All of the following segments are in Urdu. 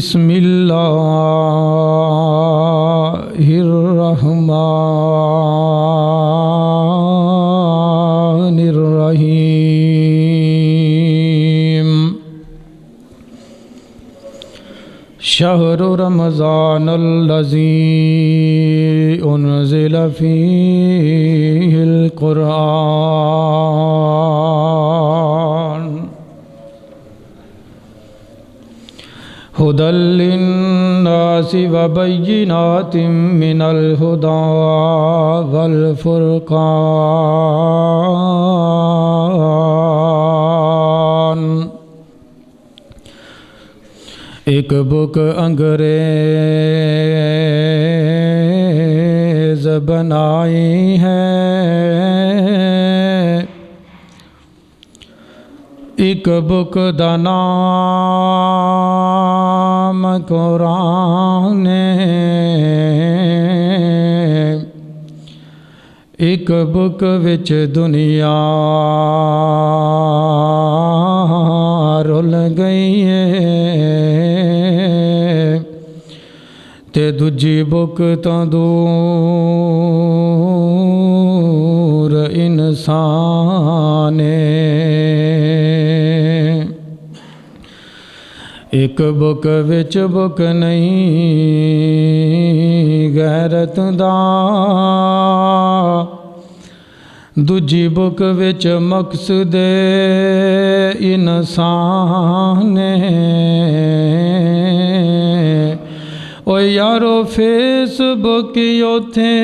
بسم اللہ الرحمن الرحیم شہر رمضان الذی انزل فیہ القرآن ہدی للناس وبینات من الہدی والفرقان۔ ایک بک انگریز بنائی ہے، ایک بک دا نام قرآن ہے، ایک بک وچ دنیا رل گئی ہے تے دوجی بک تو دور انسان ہے۔ ایک بک وچ بک نہیں غیرت دا، دوجی بک وچ مقصد انسان ہے۔ او یارو فیس بک اوتھے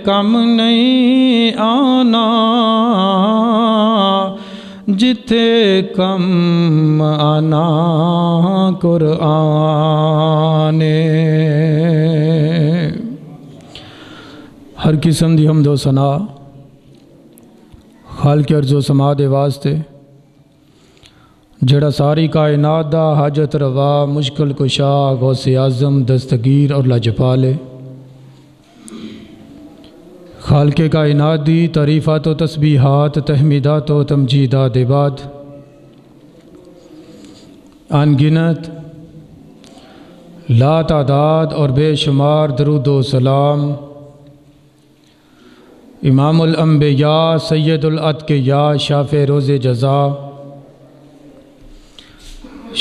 کم نہیں آنا، جتھے کم آنا قرآن۔ ہر قسم دی حمد و ثنا خالق ارض و سما دے واسطے جڑا ساری کائنات دا حاجت روا مشکل کشا غوث اعظم دستگیر اور لاجپال ہے۔ خالق کائنات دی تعریفات و تسبیحات تحمیدات و تمجیدات بعد ان گنت لا تعداد اور بے شمار درود و سلام امام الانبیاء سید الاتقیاء شافع روز جزا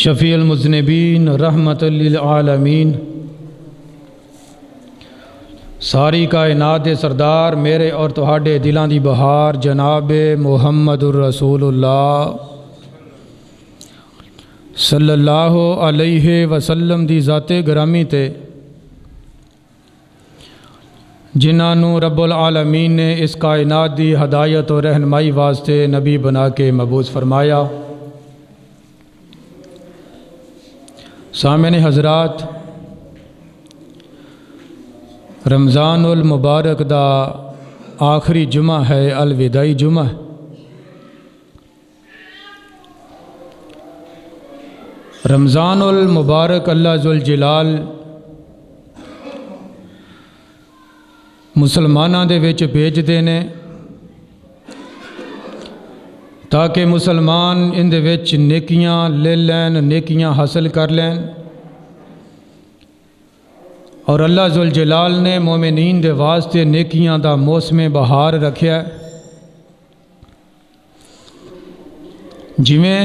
شفیع المذنبین رحمت للعالمین ساری کائنات دے سردار میرے اور تہاڈے دلاں دی بہار جناب محمد الرسول اللہ صلی اللہ علیہ وسلم دی ذات گرامی تے جنہاں نو رب العالمین نے اس کائنات دی ہدایت و رہنمائی واسطے نبی بنا کے مبعوث فرمایا۔ سامعین حضرات، رمضان المبارک دا آخری جمعہ ہے، الوداعی جمعہ۔ رمضان المبارک اللہ ذوالجلال مسلماناں دے وچ بھیج دینے تاکہ مسلمان ان دے وچ نیکیاں لے لین، نیکیاں حاصل کر لین، اور اللہ ذوالجلال نے مومنین دے واسطے نیکیاں دا موسم بہار رکھیا ہے۔ جویں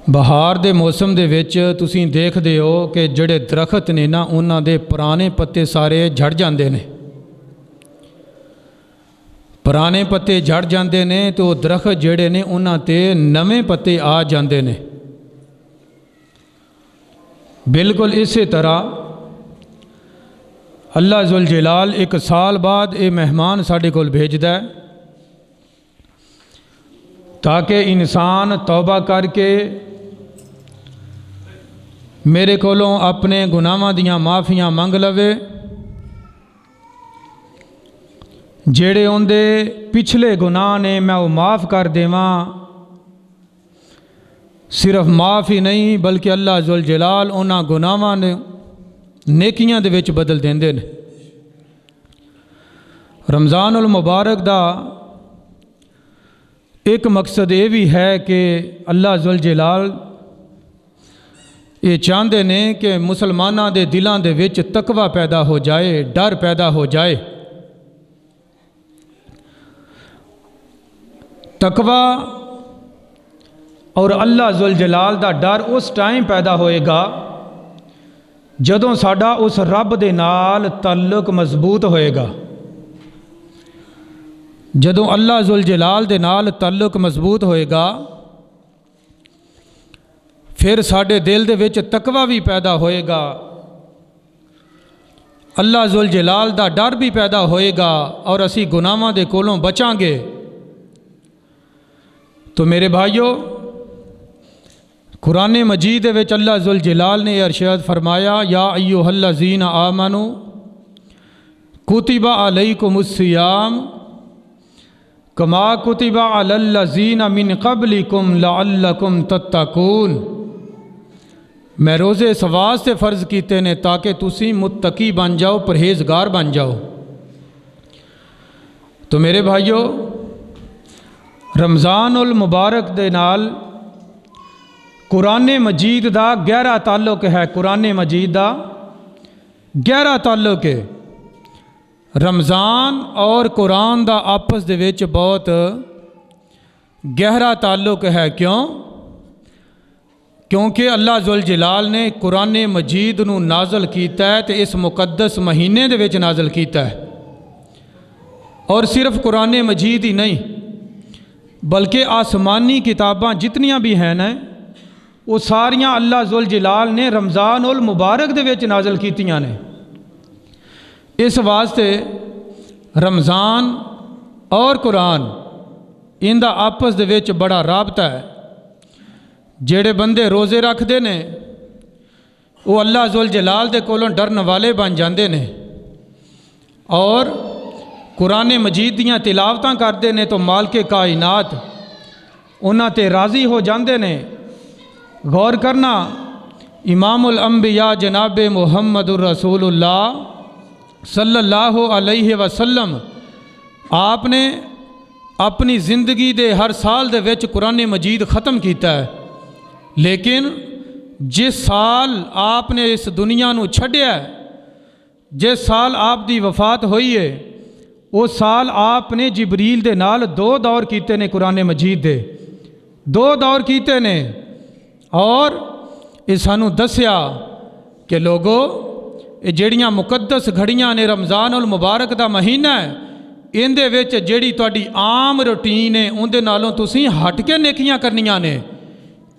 بہار دے موسم دے وچ تسیں دیکھ دے ہو کہ جڑے درخت نے نا انہاں دے پرانے پتے سارے جھڑ جاندے نے، پرانے پتے جھڑ جاندے نے تو درخت جڑے نے انہاں تے نویں پتے آ جاندے نے۔ بالکل اسی طرح اللہ ذوالجلال ایک سال بعد اے مہمان ساڈے کول بھیجدا ہے تاکہ انسان توبہ کر کے میرے کولوں اپنے گناہاں دیاں معافیاں منگ لوے، جڑے اندے پچھلے گناہ نے میں وہ معاف کر دیواں۔ صرف معاف ہی نہیں بلکہ اللہ ذوالجلال انہاں گناہاں نے نیکیاں دے وچ بدل دیندے نے۔ رمضان المبارک دا ایک مقصد یہ بھی ہے کہ اللہ ذوالجلال یہ چاہتے ہیں کہ مسلمانوں کے دلوں کے وچ تقوی پیدا ہو جائے، ڈر پیدا ہو جائے۔ تقوی اور اللہ ذوالجلال دا ڈر اس ٹائم پیدا ہوئے گا جدوں ساڈا اس رب دے نال تعلق مضبوط ہوئے گا۔ جدوں اللہ ذوالجلال دے نال تعلق مضبوط ہوئے گا پھر ساڈے دل دے وچ تقوی بھی پیدا ہوئے گا، اللہ ذوالجلال دا ڈر بھی پیدا ہوئے گا اور اسی گناہاں دے کولوں بچاں گے۔ تو میرے بھائیو، قرآن مجید وچ اللہ ذوالجلال نے ارشاد فرمایا، یا ایھا الذین آمنوا کتب علیکم الصیام کما کتب علی الذین من قبلکم لعلکم تتقون۔ میں روزے اس واسطے فرض کیتے نے تاکہ تسی متقی بن جاؤ، پرہیزگار بن جاؤ۔ تو میرے بھائیو، رمضان المبارک دے نال قرآن مجید دا گہرا تعلق ہے، قرآن مجید دا گہرا تعلق ہے۔ رمضان اور قرآن دا آپس دے وچ بہت گہرا تعلق ہے۔ کیونکہ اللہ ذوالجلال نے قرآن مجید نو نازل کیتا ہے تے اس مقدس مہینے دے وچ نازل کیتا ہے، اور صرف قرآن مجید ہی نہیں بلکہ آسمانی کتاباں جتنیاں بھی ہیں نا وہ ساریاں اللہ ذوالجلال نے رمضان المبارک دے وچ نازل کیتیاں نے۔ اس واسطے رمضان اور قرآن ان دا آپس دے وچ بڑا رابطہ ہے۔ جڑے بندے روزے رکھتے نے وہ اللہ ذوالجلال دے کولوں ڈرن والے بن جاندے نے، اور قرآن مجید دیاں تلاوتاں کرتے نے تو مالک کائنات انہاں تے راضی ہو جاندے نے۔ غور کرنا، امام الانبیاء جناب محمد الرسول اللہ صلی اللہ علیہ وسلم آپ نے اپنی زندگی دے ہر سال دے وچ قرآن مجید ختم کیتا ہے، لیکن جس سال آپ نے اس دنیا نو چھڈیا ہے، جس سال آپ دی وفات ہوئی ہے، وہ سال آپ نے جبریل دے نال 2 دور کیتے نے، قرآن مجید دے 2 دور کیتے نے، اور یہ سانو دسیا کہ لوگو یہ جڑیاں مقدس گھڑیاں نے رمضان المبارک دا مہینہ ہے، ان دے وچ جڑی تہاڈی عام روٹین ہے ان دے نالوں تسی ہٹ کے نیکیاں کرنیاں نے،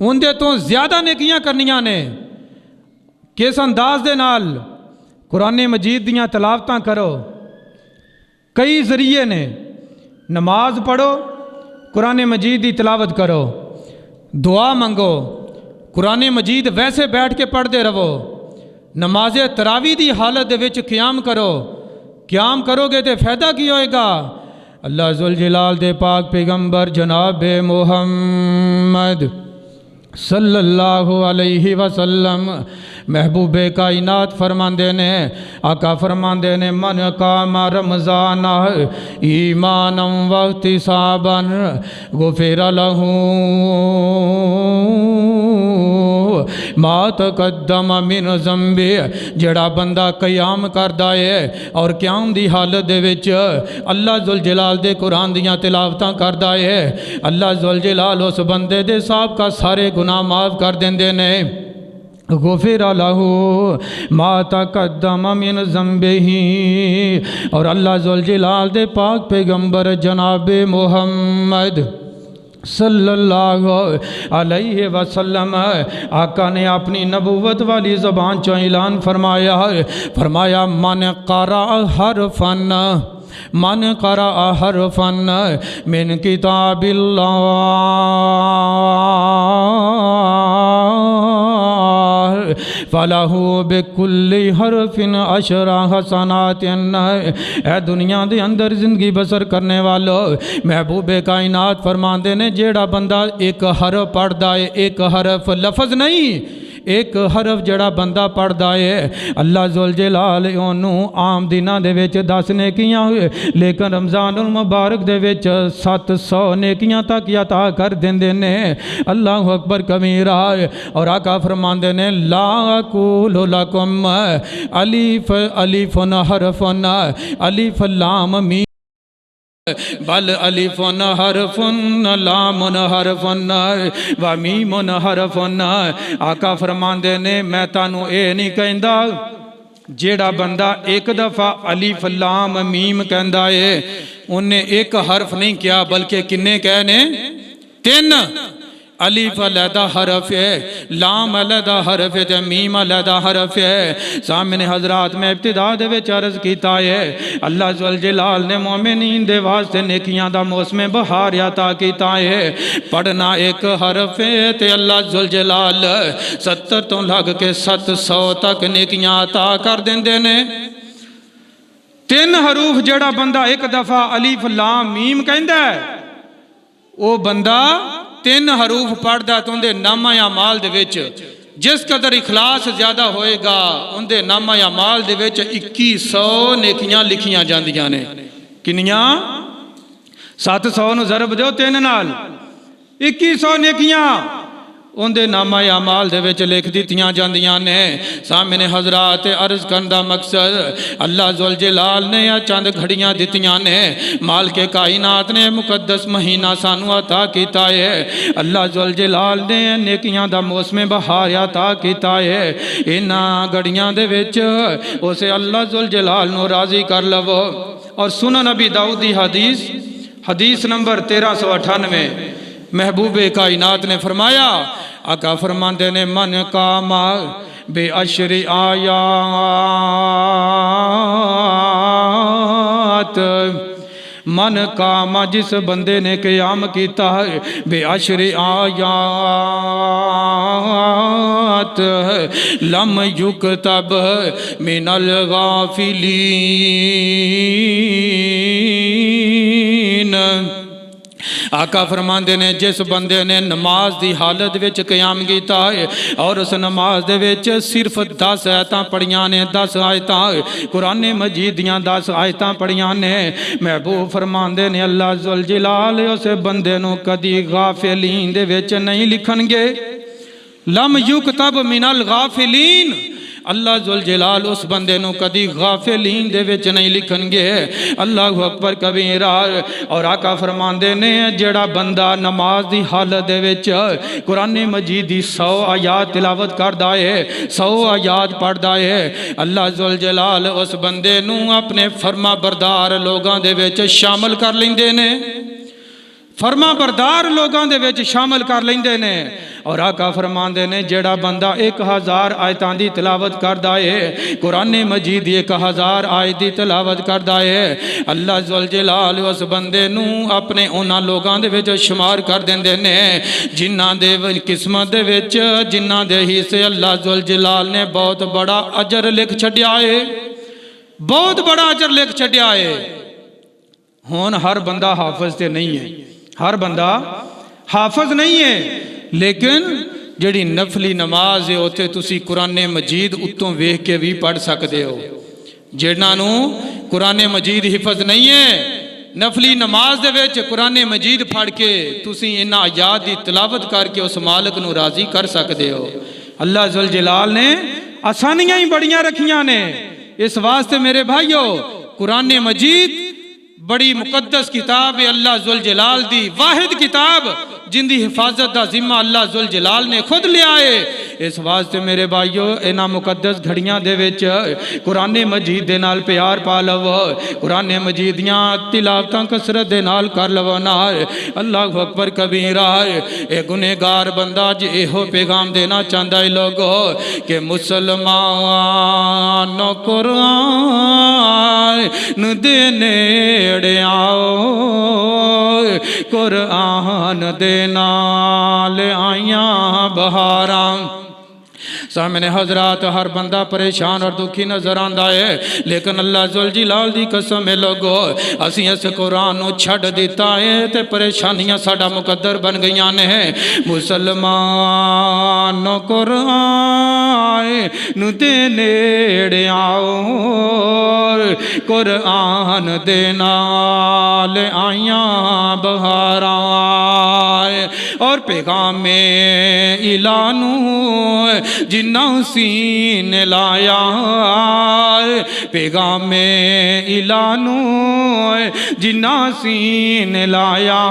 ان دے تو زیادہ نیکیاں کرنیاں نے۔ کس انداز دے نال؟ قرآن مجید دیاں تلاوتاں کرو، کئی ذریعے نے۔ نماز پڑھو، قرآن مجید دی تلاوت کرو، دعا منگو، قرآن مجید ویسے بیٹھ کے پڑھتے رہو، نماز تراویح دی حالت دے وچ قیام کرو، قیام کرو گے تے فائدہ کی ہوئے گا؟ اللہ ذوالجلال دے پاک پیغمبر جناب محمد صلی اللہ علیہ وسلم محبوب کائنات فرماندے نے، آقا فرماندے نے، من قام رمضان ایمانا واحتسابا غفر لہ ما تقدم من ذنبہ۔ جڑا بندہ قیام کردا ہے اور قیام دی حالت دے وچ اللہ ذوالجلال دے قرآن دیاں تلاوتاں کردا ہے، اللہ ذوالجلال اس بندے دے سابقہ سارے گناہ معاف کر دیندے نے۔ غفر لہ ما تقدم من ذنبہ۔ اور اللہ ذوالجلال دے پاک پیغمبر جناب محمد صلی اللہ علیہ وسلم آقا نے اپنی نبوت والی زبان چوں اعلان فرمایا من قرأ حرفا من کتاب اللہ فَلَهُ بِكُلِّ حَرْفٍ عَشْرَ حَسَنَاتٍ۔ اے دنیا دے اندر زندگی بسر کرنے والو، محبوب کائنات فرماندے نے جیڑا بندہ ایک حرف پڑھدا ہے، ایک حرف لفظ نہیں، ایک حرف جڑا بندہ پڑھدا ہے اللہ ذل جلال اونوں عام دناں دے وچ 10 نیکیاں ہوئے لیکن رمضان المبارک دے وچ 700 نیکیاں تک عطا کر دیندے نے اللہ اکبر کبیرہ اور آقا فرماندے نے لا اقول لکم الف الف حرف الف لام میم بل الف حرف لام حرف و میم حرف آقا فرماندے نے میں تانوں اے نہیں کہندا جیڑا بندہ ایک دفعہ الف لام میم کہندا ہے انہیں ایک حرف نہیں کیا بلکہ کنے کہنے 3 الف علیحدہ حرف ہے لام علیحدہ حرف ہے میم علیحدہ حرف ہے سامنے حضرات میں ابتدا دے وچ عرض کیتا ہے اللہ ذل جلال نے مومنین دے واسطے نیکیاں دا موسم بہار عطا کیتا ہے پڑھنا ایک حرف ہے تے اللہ ذل جلال 70 تو لگ کے 700 تک نیکیاں عطا کر دیندے نے 3 حروف جڑا بندہ ایک دفعہ الف لام میم کہندا ہے او بندہ 3 حروف پڑھدا تو اندے نامہ اعمال دے وچ جس قدر اخلاص زیادہ ہوئے گا اندے نامہ اعمال دے وچ 2100 نیکیاں لکھیاں جاندیاں نے کنیاں 700 نو ضرب دیو 3 نال 2100 نیکیاں اندے نامہ اعمال دے وچ لکھ دیتیاں جاندیاں نے سامنے حضرات عرض کرن دا مقصد اللہ ذل جلال نے یا چند گھڑیاں دیتیاں نے مالک کائنات نے مقدس مہینہ سانو عطا کیتا ہے اللہ ذل جلال نے نیکیاں دا موسم بہار عطا کیتا ہے انہاں گھڑیاں دے وچ اسے اللہ ذل جلال نو راضی کر لو اور سنن نبی داؤد دی حدیث نمبر 1398 محبوب کائنات نے فرمایا آقا فرماندے نے من قام بے عشر آیات من قام جس بندے نے قیام کیتا ہے بے عشر آیات لم یکتب من الغافلین آقا فرماندے نے جس بندے نے نماز دی حالت وچ قیام کیتا ہے اور اس نماز دے وچ صرف 10 آیتاں پڑھیاں نے 10 آیتاں قرآن مجید دیاں 10 آیتاں پڑھیاں نے محبوب فرماندے نے اللہ ذل جلال اس بندے نو کدی غافلین دے وچ نہیں لکھن گے لم یکتب من الغافلین اللہ ذل جلال اس بندے نو کدی غافلین دے وچ نہیں لکھن گے اللہ اکبر کبیرہ اور آقا فرماندے نے جڑا بندہ نماز دی حالت دے وچ قرآن مجید دی 100 آیات تلاوت کردا ہے 100 آیات پڑھدا ہے اللہ ذل جلال اس بندے نو اپنے فرما بردار لوگاں دے وچ شامل کر لیندے نے فرما بردار لوگاں دے وچ شامل کر لیندے نے اور آقا فرماندے نے جڑا بندہ 1000 آیتاں دی تلاوت کردا ہے قرآن مجید 1000 آیت دی تلاوت کردا ہے اللہ ذل جلال اس بندے نو اپنے انہاں لوگاں دے وچ شمار کر دیندے نے جنہاں دے قسمت دے وچ جنہاں دے حصے اللہ ذل جلال نے بہت بڑا اجر لکھ چھڈیا ہے بہت بڑا اجر لکھ چھڈیا ہے ہون ہر بندہ حافظ تے نہیں ہے ہر بندہ حافظ نہیں ہے لیکن جڑی نفلی نماز ہے ہوتے تسی قرآن مجید اتوں ویکھ کے بھی پڑھ سکتے ہو جڑناں نو قرآن مجید حفظ نہیں ہے نفلی نماز دے وچ قرآن مجید پڑھ کے تسی انہاں آیات دی تلاوت کر کے اس مالک نو راضی کر سکتے ہو اللہ ذل جلال نے آسانیاں ہی بڑیاں رکھیاں نے اس واسطے میرے بھائیو قرآن مجید بڑی مقدس کتاب ہے اللہ ذل جلال دی واحد کتاب جن دی حفاظت دا ذمہ اللہ ذل جلال نے خود لیا ہے اس واسطے میرے بھائیو انہاں مقدس گھڑیاں دے وچ قرآن مجید دے نال پیار پا لو قرآن مجید دیاں تلاوتاں کثرت دے نال کر لو نال اللہ اکبر کبیرہ اے گنہگار بندہ جے ایہو پیغام دینا چاہندا ہے لوگو کہ مسلمان قرآن دے نیڑے آؤ قرآن دے نال آیاں بہاراں سامنے حضرات ہر بندہ پریشان اور دکھی نظر آندا ہے، لیکن اللہ ذوالجلال دی قسم ہے لوگو اسی اس قرآن نو چھڑ دیتا ہے تے پریشانیاں ساڈا مقدر بن گئیاں نے۔ مسلمان قرآن نو دے نیڑے آؤ، قرآن دے نال آیاں بہاراں اور پیغام الہانو جنہ سین لایا، پیغام الہانو جنہ سین لایا،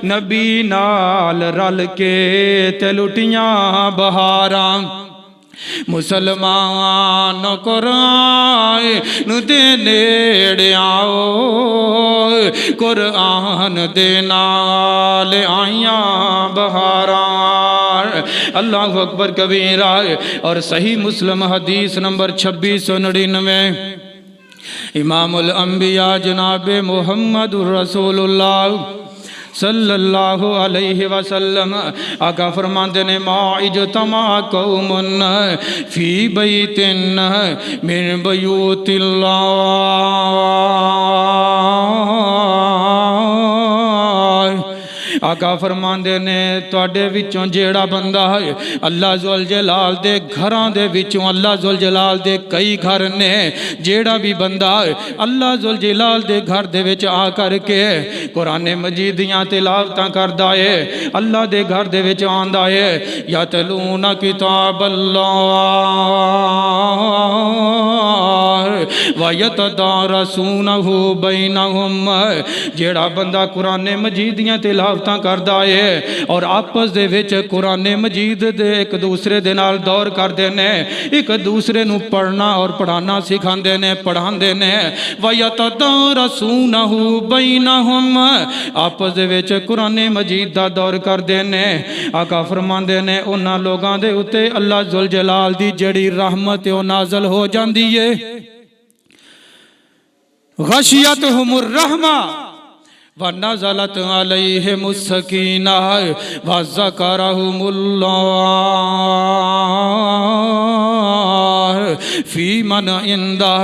نبی نال رل کے تے لٹیاں بہاراں۔ مسلمان قرآن نو دے نیڑے آؤ، قرآن دے نال آیاں بہاراں۔ اللہ اکبر کبیرہ۔ اور صحیح مسلم حدیث نمبر 2699، امام الانبیاء جناب محمد رسول اللہ صلی اللہ علیہ وسلم آقا فرماندے نے ما اجتمع قوم فی بیت من بیوت اللہ، آقا فرماندے نے تواڈے وچوں جیڑا بندہ ہے اللہ ذوالجلال دے گھراں دے وچوں، اللہ ذوالجلال دے کئی گھر نے، جیڑا بھی بندہ ہے اللہ ذوالجلال دے گھر دے وچ آ کر کے قرآن مجید دیاں تلاوتاں کردا ہے، اللہ دے گھر دے وچ آندا ہے یتلون کتاب اللہ وَيَتَدَارَسُونَهُ بَيْنَهُمْ، جیڑا بندہ قرآن مجید دیاں تلاوتاں کردا ہے اور آپس دے وچ قرآن مجید دے ایک دوسرے دے نال دور کردے نے، ایک دوسرے نو پڑھنا اور پڑھانا سکھاندے نے، پڑھاندے نے۔ وَيَتَدَارَسُونَهُ بَيْنَهُمْ، آپس دے وچ قرآن مجید دا دور کردے نے۔ آقا فرماندے نے انہاں لوگاں دے اتے اللہ ذوالجلال دی جڑی رحمت او نازل ہو جاندی ہے، غشیتہم الرحمہ وَنَزَلَتْ عَلَيْهِمُ السَّكِينَةُ وَذَكَرَهُمُ اللَّهُ فِي مَنْ عِنْدَهُ،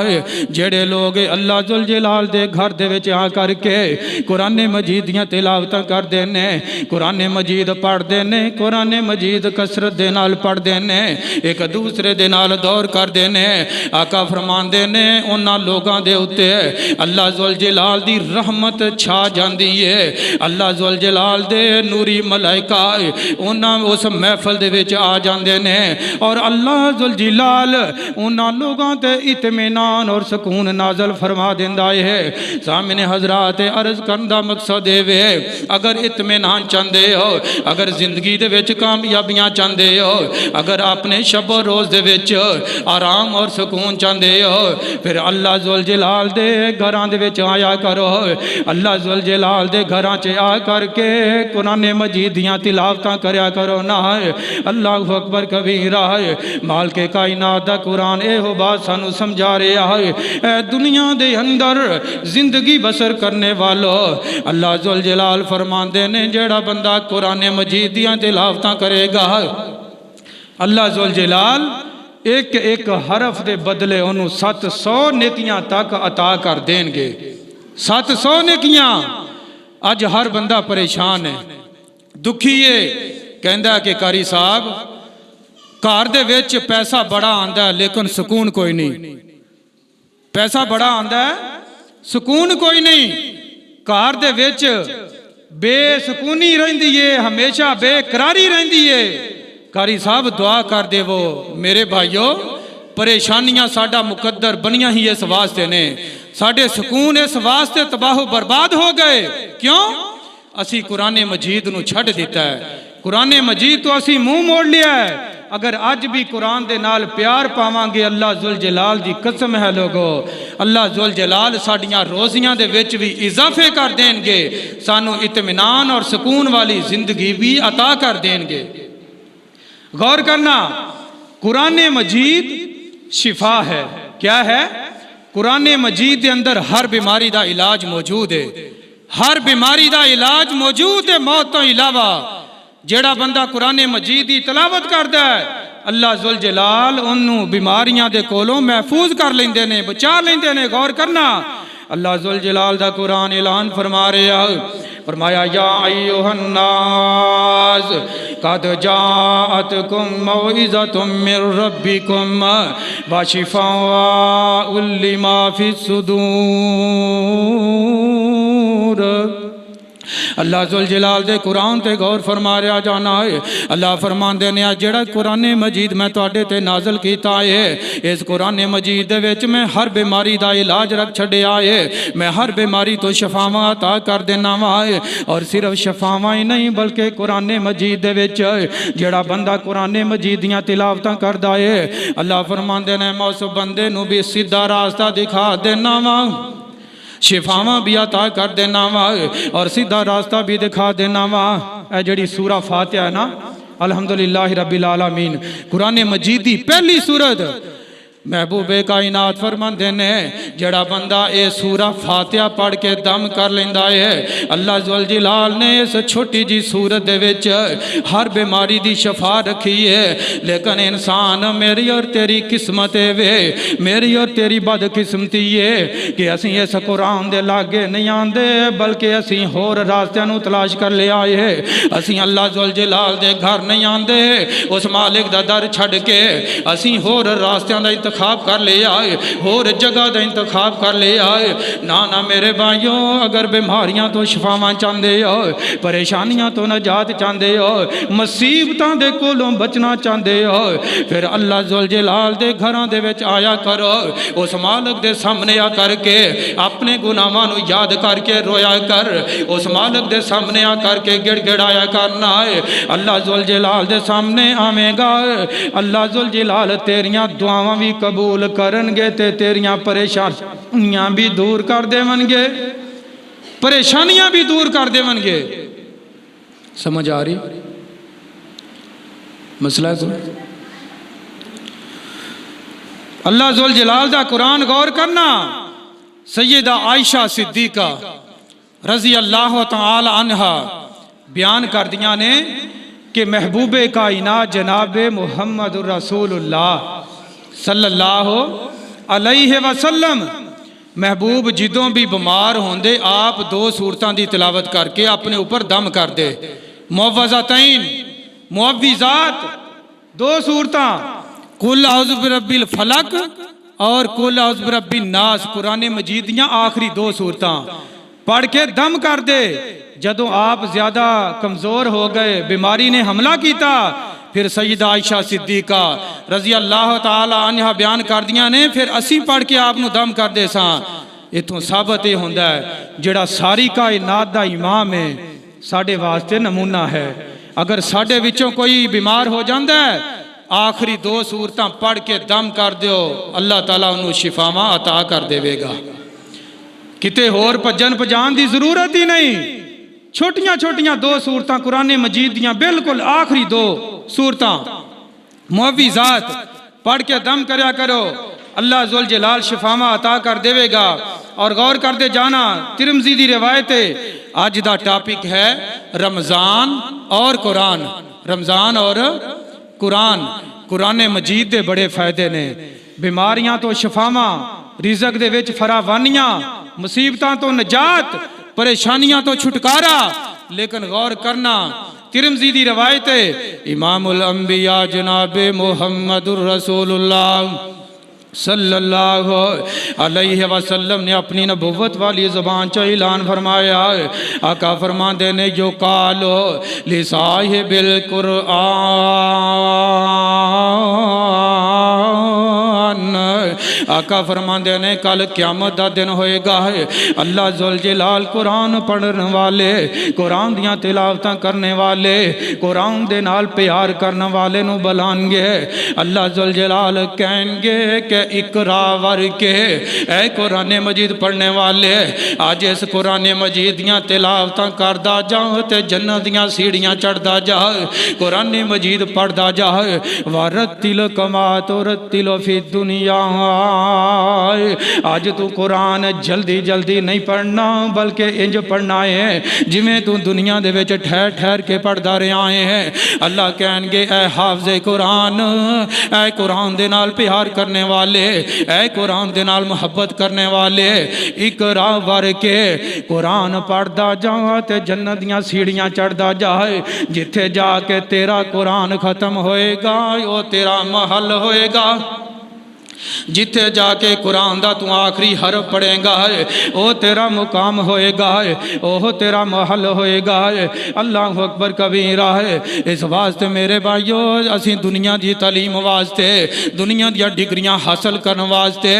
جڑے لوگ اللہ ذوالجلال دے گھر دے وچ آ کر کے قرآن مجید دیاں تلاوتاں کردے نے، قرآن مجید پڑھ دے نے، قرآن مجید کثرت دے نال پڑھ دے نے، ایک دوسرے دے نال دور کر دے نے، آقا فرماندے نے انہاں لوگاں دے اتے اللہ ذوالجلال دی رحمت چھا جاندی ہے، اللہ ذوالجلال دے نوری ملائکہ انہاں اس محفل دے وچ آ جاندے نے اور اللہ ذوالجلال انہاں لوگاں تے اطمینان اور سکون نازل فرما دیندا ہے۔ سامنے حضرات عرض کرن دا مقصد ہے اگر اطمینان چاہندے ہو، اگر زندگی دے وچ کامیابیاں چاہندے ہو، اگر اپنے شب و روز دے وچ آرام اور سکون چاہندے ہو، پھر اللہ ذوالجلال دے گھراں دے وچ آیا کرو، اللہ ذوالجلال دے گھراں چ آ کر کے قرآن مجید دیاں تلاوتاں کریا کرو نا۔ اللہ اکبر کبیرہ۔ مالک کائنات دا قرآن اے ہو بات سانو سمجھا رہا ہے، اے دنیا دے اندر زندگی بسر کرنے والو، اللہ ذوالجلال فرماندے نے جیڑا بندہ قرآن مجید دیاں تلاوتاں کرے گا اللہ ذوالجلال ایک ایک حرف دے بدلے انہوں 700 نیکیاں تک عطا کر دیں گے۔ 700 نیکیاں۔ اج ہر بندہ پریشان ہے، دکھی ہے، کہندہ کہ قاری صاحب گھر دے وچ پیسہ بڑا آندا ہے لیکن سکون کوئی نہیں، پیسہ بڑا آندا ہے سکون کوئی نہیں، گھر دے وچ بے سکونی رہندی ہے، ہمیشہ بے قراری رہندی ہے۔ قاری صاحب دعا کر دے وہ میرے بھائیو، پریشانیاں ساڈا مقدر بنیاں ہی اس واسطے نے، ساڈے سکون اس واسطے تباہ و برباد ہو گئے، کیوں؟ اسی قرآن مجید نو چھڑ دیتا ہے، قرآن مجید تو اسی منہ موڑ لیا ہے۔ اگر آج بھی قرآن دے نال پیار پاواں گے اللہ ذوالجلال دی قسم ہے لوگو، اللہ ذوالجلال ساڈیاں روزیاں دے وچ بھی اضافے کر دیں گے، سانو اطمینان اور سکون والی زندگی بھی عطا کر دیں گے۔ غور کرنا، قرآن مجید شفا ہے، کیا ہے؟ قرآن مجید دے اندر ہر بیماری دا علاج موجود ہے، ہر بیماری دا علاج موجود ہے، موت تو علاوہ جیڑا بندہ قرآن مجید دی تلاوت کردا ہے اللہ ذل جلال انہوں بیماریاں دے کولوں محفوظ کر لیندے نے، بچا لیندے نے۔ غور کرنا، اللہ ذل جلال دا قرآن اعلان فرما رہا، فرمایا یا ایھا الناس قد جاءتکم موعظۃ من ربکم وشفاء لما فی الصدور۔ اللہ ذل جلال دے قرآن تے غور فرما رہا جانا ہے۔ اللہ فرماندے نے جڑا قرآن مجید میں تواڈے تے نازل کیتا ہے، اس قرآن مجید دے وچ میں ہر بیماری دا علاج رکھ چھڈیا ہے، میں ہر بیماری تو شفاواں عطا کر دینا وا ہے۔ اور صرف شفاواں ہی نہیں بلکہ قرآن مجید دے وچ جڑا بندہ قرآن مجید دیاں تلاوتاں کردا ہے، اللہ فرماندے نے میں اس بندے نو بھی سیدھا راستہ دکھا دینا وا، شفاواں بھی عطا کر دینا وا اور سیدھا راستہ بھی دکھا دینا وا۔ اے جڑی سورہ فاتحہ ہے نا، الحمدللہ رب العالمین، قرآن مجید دی پہلی سورت، محبوب کائنات فرماندے نے جڑا بندہ اے سورہ فاتحہ پڑھ کے دم کر لیندا ہے، اللہ ذل جلال نے اس چھوٹی جی سورت دے وچ ہر بیماری دی شفا رکھی ہے۔ لیکن انسان میری اور تیری قسمت وے، میری اور تیری بد قسمتی ہے کہ اسی اس قرآن دے لاگے نہیں آندے بلکہ اسی ہور راستیاں نو تلاش کر لے آئے ہیں۔ اسی اللہ ذل جلال دے گھر نہیں آندے، اس مالک دا در چھڑ کے اسی ہور راستیاں دا انتخاب کر لے آئے، اور جگہ دا انتخاب کر لے آئے۔ نانا میرے بھائیوں، اگر بیماریاں تو شفاواں چاندے ہو، پریشانیاں تو نجات چاندے ہو، مصیبتاں دے کولوں بچنا چاندے ہو، پھر اللہ ذل جلال دے گھراں دے وچ آیا کرو، اس مالک دے سامنے آ کر کے اپنے گناہاں نو یاد کر کے رویا کر، اس مالک دے سامنے آ کر کے گڑ گڑایا کرنا ہے۔ اللہ ذل جلال دے سامنے آویں گا، اللہ ذل جلال تیریاں دعاواں بھی قبول کرن گے تے تیریاں پریشانیاں بھی دور کر دیون گے، پریشانیاں بھی دور کر دیون گے۔ سمجھ آ رہی مسئلہ ہے؟ اللہ ذل جلال دا قرآن غور کرنا، سیدہ عائشہ صدیقہ رضی اللہ تعالی عنہا بیان کر دیا نے کہ محبوب کائنات جناب محمد رسول اللہ صلی اللہ علیہ وسلم محبوب جدوں بھی بیمار ہوندے آپ دو سورتاں دی تلاوت کر کے اپنے اوپر دم کر دے، معوذتین، معوذات، دو سورتاں، قل اعوذ برب الفلق اور قل اعوذ برب الناس، قرآن مجید دیاں آخری دو سورتاں پڑھ کے دم کر دے۔ جدوں آپ زیادہ کمزور ہو گئے، بیماری نے حملہ کیتا، پھر سیدہ عائشہ صدیقہ رضی اللہ تعالی عنہ بیان کر دیا نے پھر اسی پڑھ کے آپ نو دم کر دے ساں۔ اتھوں ثابت یہ ہوندہ ہے جڑا ساری کائنات دا امام ہے ساڑھے واسطے نمونہ ہے۔ اگر ساڑھے وچوں کوئی بیمار ہو جاندہ ہے، آخری دو سورتاں پڑھ کے دم کر دیو، اللہ تعالیٰ انہوں شفاواں عطا کر دے گا۔ کتے ہور پجن پجان دی ضرورت ہی نہیں، چھوٹیاں چھوٹیاں دو سورتاں قرآن مجید دیاں بالکل آخری دو سورتاں معوذات پڑھ کے دم کریا کرو، اللہ ذل جلال شفاواں عطا کر دے گا۔ اور غور کر دے جانا، ترمذی دی روایت ہے، آج دا ٹاپک ہے رمضان اور قرآن، رمضان اور قرآن۔ قرآن مجید دے بڑے فائدے نے، بیماریاں تو شفاواں، رزق دے وچ فراوانیاں، مصیبتاں تو نجات، پریشانیاں تو چھٹکارا۔ لیکن غور کرنا، ترمذی دی روایت ہے، امام الانبیاء جناب محمد الرسول اللہ صلی اللہ علیہ وسلم نے اپنی نبوت والی زبان چا اعلان فرمایا، آقا فرماندے نے جو قالو لصاحب القرآن، آقا فرماندے نے کل قیامت دا دن ہوئے گا ہے، اللہ ذل جلال قرآن پڑھنے والے، قرآن دیاں تلاوتاں کرنے والے، قرآن دے نال پیار کرنے والے نو بلان گے، اللہ ذل جلال کہیں گے کہ اقرا ور کے اے قرآن مجید پڑھنے والے، آج اس قرآن مجید دیاں تلاوتاں کردہ جاؤ تے جنت دیاں سیڑھیاں چڑھدا جاؤ، قرآن مجید پڑھدا جاؤ، وَرَتِّلْ كَمَا تُرَتِّلُ فِي الدُّنْيَا اج تو قرآن جلدی جلدی نہیں پڑھنا بلکہ انج پڑھنا ہے جویں تو دنیا دے وچ ٹھہر ٹھہر کے پڑھدا رہیا ہے۔ اللہ کہن گے اے حافظ قرآن، اے قرآن دے نال پیار کرنے والے، اے قرآن دے نال محبت کرنے والے، اقرا ور کے قرآن پڑھدا جا تے جنت دیاں سیڑھیاں چڑھدا جائے، جتھے جا کے تیرا قرآن ختم ہوئے گا وہ تیرا محل ہوئے گا، جتھے جا کے قرآن دا تو آخری حرف پڑھے گا وہ تیرا مقام ہوئے گا، وہ تیرا محل ہوئے گا۔ اللہ اکبر کبیرہ ہے۔ اس واسطے میرے بھائیو اسی دنیا دی تعلیم واسطے، دنیا دیا ڈگریاں حاصل کرنے واسطے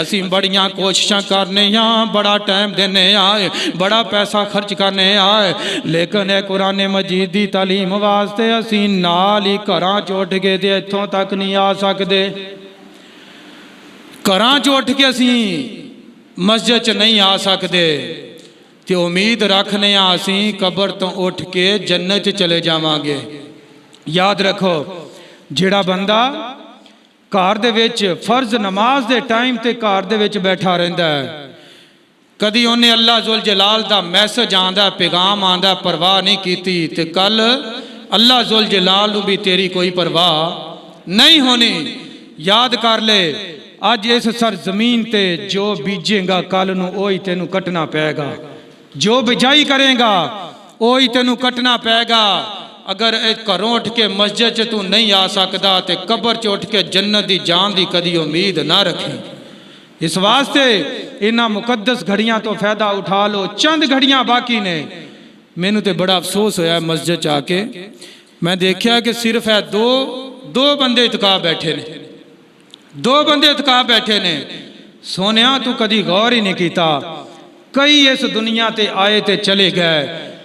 اسی بڑیاں کوششاں کرنے ہاں، بڑا ٹائم دینے آئے، بڑا پیسہ خرچ کرنے آئے، لیکن اے قرآن مجید دی تعلیم واسطے اسی نال ہی گھراں چوٹ کے دے اتھوں تک نہیں آ سکتے، گھراں چوٹ کے اسی مسجد چ نہیں آ سکتے، تے امید رکھنے اسی قبر تو اٹھ کے جنت چلے جاواں گے۔ یاد رکھو جڑا بندہ گھر دے وچ فرض نماز دے ٹائم تے گھر دے وچ بیٹھا رہندا ہے، کدی انہیں اللہ ذوالجلال دا میسج آندا پیغام آندا پرواہ نہیں کیتی، تے کل اللہ ذوالجلال نو بھی تیری کوئی پرواہ نہیں ہونی۔ یاد کر لے آج اس سرزمین تے جو بیجیں گا کل نو اوہی تینوں کٹنا پائے گا، جو بجائی کریں گا اوہی تینوں کٹنا پائے گا۔ اگر گھروں اٹھ کے مسجد چ تو نہیں آ سکتا تے قبر چ اٹھ کے جنت دی جان دی کدی امید نہ رکھیں۔ اس واسطے انہاں مقدس گھڑیاں تو فائدہ اٹھا لو، چند گھڑیاں باقی نے۔ میں نے تے بڑا افسوس ہویا ہے مسجد چ آ کے، میں دیکھیا کہ صرف ہے دو بندے اتقاء بیٹھے نے، دو بندے اتقاء بیٹھے نے۔ سونیا تو کدی غور ہی نہیں کیتا، کئی اس دنیا تے آئے تے چلے گئے،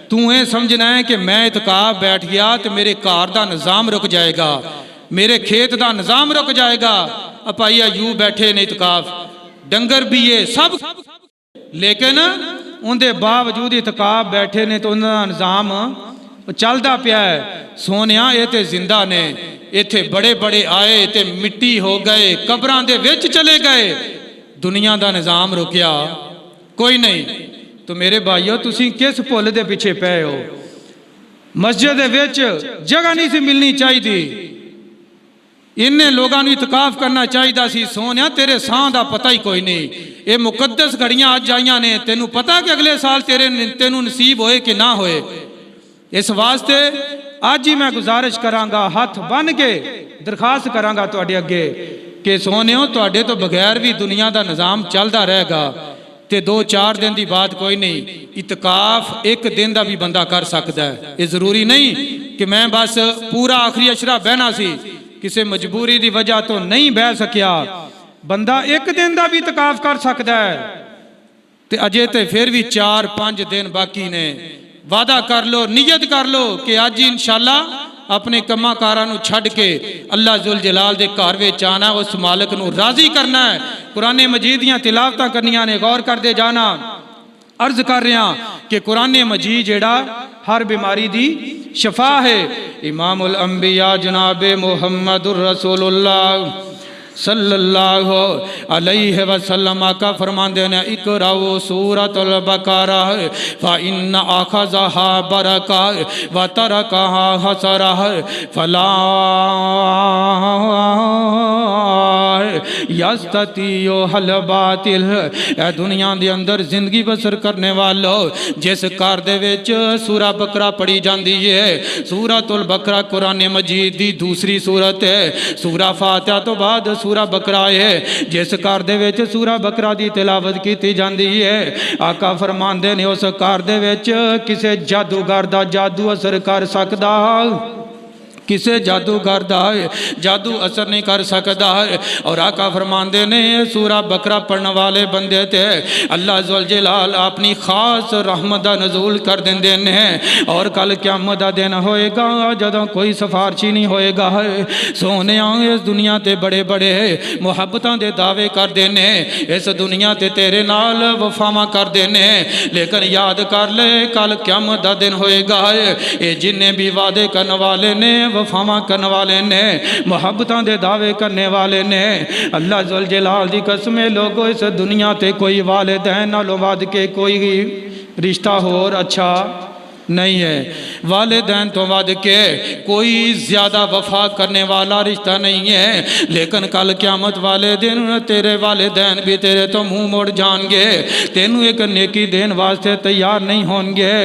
تو یہ سمجھنا ہے کہ میں اتقاء بیٹھ گیا تو میرے کار دا نظام رک جائے گا، میرے کھیت دا نظام رک جائے گا۔ اپائی ایوب بیٹھے نے اتقاف، ڈنگر بھی یہ سب، لیکن ان دے باوجود اتقاء بیٹھے نے تو انہاں نظام چلدا پیا ہے۔ سونیا اے تے زندہ نے، ایتھے بڑے بڑے آئے تے مٹی ہو گئے، قبراں دے وچ چلے گئے، دنیا دا نظام رکیا کوئی نہیں۔ تو میرے بھائیو تسی کس بھول دے پیچھے پے ہو؟ مسجد دے وچ جگہ نہیں سی ملنی چاہی دی، انہیں لوگاں نو اتقاف کرنا چاہی دا سی۔ سونیا تیرے ساں دا پتہ ہی کوئی نہیں، اے مقدس گھڑیاں آج جائیاں نے، تینوں پتہ کہ اگلے سال تینوں نصیب ہوئے کہ نہ ہوئے۔ اس واسطے آج ہی میں گزارش کرانگا، ہاتھ بن کے درخواست کرانگا تو اڈے اگے کہ سونیوں تو اڈے تو بغیر بھی دنیا دا نظام چلدا رہے گا، تے 2-4 دن دی بات کوئی نہیں، اتقاف 1 دن دا بھی بندہ کر سکتا ہے۔ یہ ضروری نہیں کہ میں بس پورا آخری اشرہ بہنا سی، کسی مجبوری دی وجہ تو نہیں بہ سکیا، بندہ 1 دن دا بھی اتقاف کر سکتا ہے۔ تے اجے تے پھر بھی 4-5 دن باقی نے، وعدہ کر لو، نیت کر لو کہ آج انشاءاللہ اپنے کما کارانو چھڑ کے اللہ ذوالجلال دے گھر وچ آنا، اس مالک نو راضی کرنا ہے۔ قرآن مجید دیاں تلاوتاں کرنیاں نے، غور کر دے جانا۔ عرض کر رہے ہیں کہ قرآن مجید جیڑا ہر بیماری دی شفا ہے۔ امام الانبیاء جناب محمد الرسول اللہ صلی اللہ علیہ وسلم کا فرمان دینا، اقرأوا سورۃ البقرہ فإن أخذها برکہ وترکها حسرہ فلا یستطیع الباطل۔ اے دنیا دے اندر زندگی بسر کرنے والو، جس کار دے وچ سورہ بقرہ پڑھی جاندی ہے، سورۃ البقرہ قرآن مجید دی دوسری سورت ہے، سورہ فاتحہ تو بعد سورہ بقرہ ہے، جس کار دے وچ سورہ بقرہ دی تلاوت کیتی جاندی ہے۔ آقا فرماندے نے اس کار دے وچ کسے جادوگر دا جادو اثر کر سکدا، کسے جادوگر دا جادو اثر نہیں کر سکتا ہے۔ اور آقا فرماندے نے سورہ بقرہ پڑھنے والے بندے تے اللہ ذوالجلال اپنی خاص رحمت دا نزول کر دیندے ہیں، اور کل قیامت دا دن ہوئے گا جدوں کوئی سفارشی نہیں ہوئے گا۔ سونیاں اس دنیا تے بڑے بڑے محبتاں دے دعوے کر دینے، اس دنیا تے تیرے نال وفاواں کر دینے، لیکن یاد کر لے کل قیامت دا دن ہوئے گا، اے جنہیں بھی وعدے کرنے والے نے وفاواں کرنے والے نے، محبتاں دے دعوے کرنے والے نے۔ اللہ ذوالجلال دی قسم لوگو اس دنیا تے کوئی والدین نالوں ود کے کوئی رشتہ اور اچھا نہیں ہے، والدین تو ود کے کوئی زیادہ وفا کرنے والا رشتہ نہیں ہے، لیکن کل قیامت والے دن تیرے والدین بھی تیرے تو منہ موڑ جان گے، تینوں ایک نیکی دین واسطے تیار نہیں ہون گے۔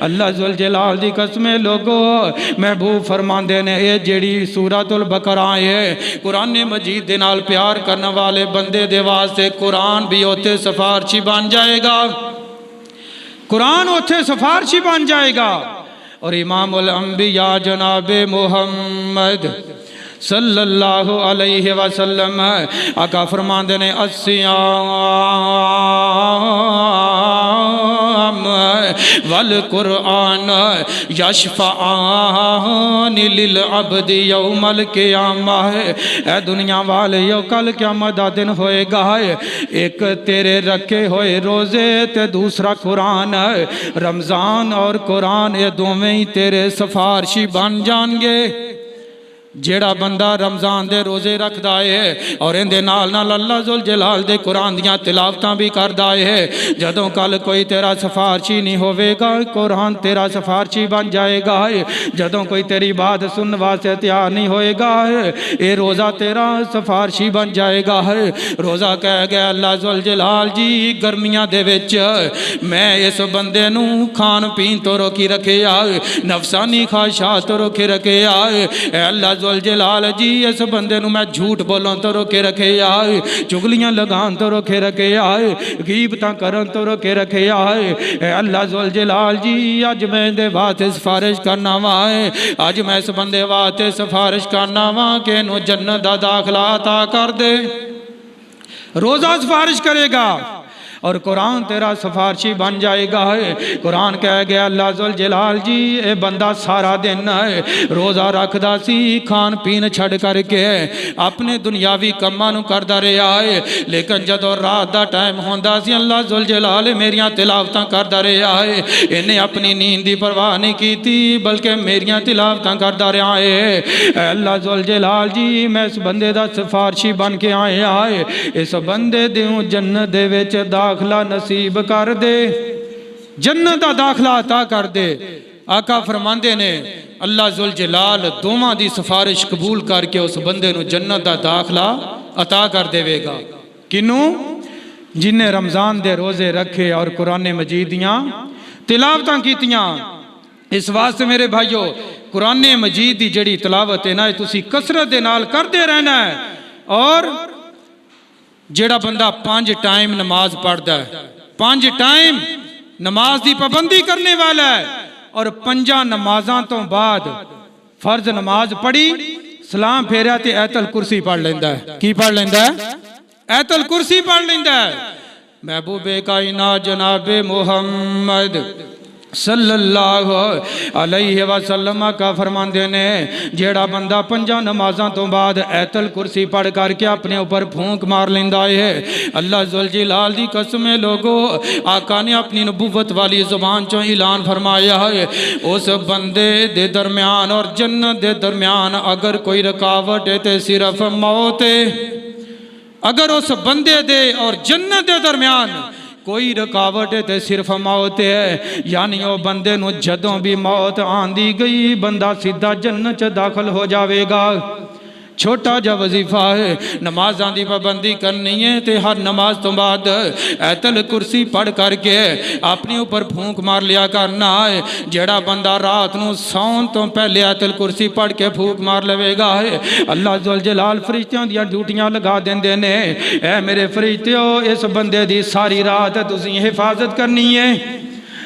اللہ ذوالجلال دی قسم لوگو محبوب فرماندے نے اے جیڑی سورۃ البقرہ ہے، قرآن مجید دے نال پیار کرنے والے بندے دے واسطے قرآن بھی اوتے سفارشی بن جائے گا، قرآن اوتھے سفارشی بن جائے گا۔ اور امام الانبیاء جناب محمد صلی اللہ علیہ وسلم آقا فرماندے نے الصیام والقرآن یشفعان للعبد یوم القیامہ۔ اے دنیا والے یو کل قیامت دا دن ہوئے گا، ایک تیرے رکھے ہوئے روزے تے دوسرا قرآن، رمضان اور قرآن یہ دونوں ہی تیرے سفارشی بن جان گے۔ جیڑا بندہ رمضان دے روزے رکھ دائے اور ان دے نال نال اللہ ذوالجلال دے قرآن دیاں تلاوتاں بھی کر دائے، جدوں کل کوئی تیرا سفارشی نہیں ہوئے گا قرآن تیرا سفارشی بن جائے گا، جدوں کوئی تیری بات سن واسطے تیار نہیں ہوئے گا اے روزہ تیرا سفارشی بن جائے گا۔ روزہ کہہ گیا اللہ ذوالجلال جی گرمیاں دے وچ میں اس بندے نو کھان پین تو روکی رکھے آئے، نفسانی خواہشات تو روکے رکھے آئے، اے اللہ ذوالجلال جی اس بندے نو میں جھوٹ بولوں تو روکے رکھے آئے، چگلیاں لگان تو روکے رکھے آئے، غیبتاں کرن تو روکے رکھے آئے۔ اے اللہ ذوالجلال جی آج میں دے واسطے سفارش کرنا وائے، آج میں اس بندے واسطے سفارش کرنا وائے کہ انہوں جنت دا داخلہ عطا کر دے۔ روزہ سفارش کرے گا اور قرآن تیرا سفارشی بن جائے گا۔ قرآن کہہ گیا اللہ ذوالجلال جی اے بندہ سارا دن روزہ رکھ دا سی، کھان پین چھڑ کر کے اپنے دنیاوی کماں نو کردا رہیا ہے، لیکن جدوں رات دا ٹائم ہوندا سی اللہ ذوالجلال میریاں تلاوتاں کردا رہیا ہے، انہیں اپنی نیند دی پرواہ نہیں کیتی بلکہ میریاں تلاوتاں کردا رہیا ہے۔ اے اللہ ذوالجلال جی میں اس بندے دا سفارشی بن کے آیا ہے، اس بندے دیوں جنت دے وچ داخلہ نصیب کر دے، جنت دا داخلہ عطا کر دے۔ آقا فرماندے نے اللہ ذوالجلال دوواں دی سفارش قبول کر کے اس بندے نو جنت دا داخلہ عطا کر دے گا۔ کنوں؟ جن نے رمضان دے روزے رکھے اور قرآن مجید دیاں تلاوتاں کیتیاں۔ اس واسطے میرے بھائیو قرآن مجید دی جڑی تلاوت ہے نا تسی کثرت دے نال کردے رہنا ہے، اور جیڑا بندہ 5 ٹائم نماز پڑھدا ہے، 5 ٹائم نماز دی پابندی کرنے والا ہے، اور 5 نمازاں تو بعد فرض نماز پڑھی سلام پھیریا تے ایت الکرسی پڑھ لیندا ہے۔ کی پڑھ لیندا ہے؟ ایت الکرسی پڑھ لیندا ہے۔ محبوب کائنات جناب محمد صلی اللہ علیہ وسلم کا فرماندے نے جیڑا بندہ 5 نمازاں تو بعد ایت الکرسی پڑھ کر کے اپنے اوپر پھونک مار لیندا ہے، اللہ ذوالجلال دی قسم لوگو آقا نے اپنی نبوت والی زبان چوں اعلان فرمایا ہے اس بندے دے درمیان اور جنت دے درمیان اگر کوئی رکاوٹ ہے تے صرف موت ہے۔ اگر اس بندے دے اور جنت دے درمیان کوئی رکاوٹ ہے تے صرف موت ہے، یعنی وہ بندے نو جدوں بھی موت آندی گئی بندہ سیدھا جنت داخل ہو جاوے گا۔ چھوٹا جا وظیفہ ہے، نمازاں دی پابندی کرنی ہے تے ہر نماز تو بعد ایت الکرسی پڑھ کر کے اپنے اوپر پھونک مار لیا کرنا ہے۔ جیڑا بندہ رات نو سون تو پہلے ایت الکرسی پڑھ کے پھونک مار لے گا ہے، اللہ ذوالجلال فرشتیاں دیاں ڈیوٹیاں لگا دیندے نے، اے میرے فرشتیو اس بندے دی ساری رات تسی حفاظت کرنی ہے،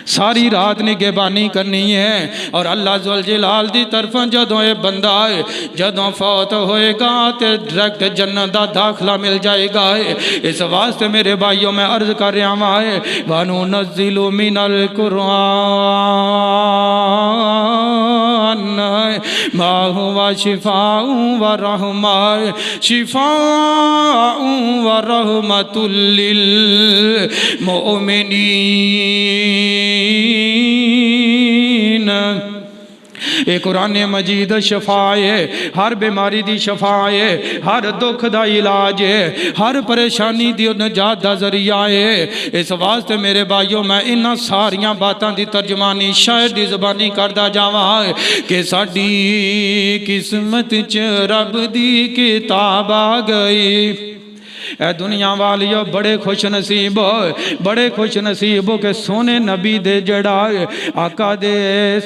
ساری رات نگہبانی کرنی ہے، اور اللہ ذوالجلال دی طرف جدوں اے بندہ ہے جدوں فوت ہوئے گا تے ڈائریکٹ جنت دا داخلہ مل جائے گا۔ اس واسطے میرے بھائیوں میں عرض کر رہا ہوں وَنُنَزِّلُ مِنَ الْقُرْآنِ مَا هُوَ شِفَاءٌ وَرَحْمَةٌ لِّلْمُؤْمِنِينَ یہ قرآن مجید شفا ہے، ہر بیماری دی شفا ہے، ہر دکھ دا علاج ہے، ہر پریشانی دی نجات دا ذریعہ ہے۔ اس واسطے میرے بھائیوں میں انہاں ساریاں باتاں دی ترجمانی شاعر دی زبانی کردہ جاواں کہ ساڈی قسمت چ رب دی کتاب آ گئی۔ اے دنیا والیو بڑے خوش نصیب ہو، بڑے خوش نصیب ہو کہ سونے نبی دے جڑا آقا دے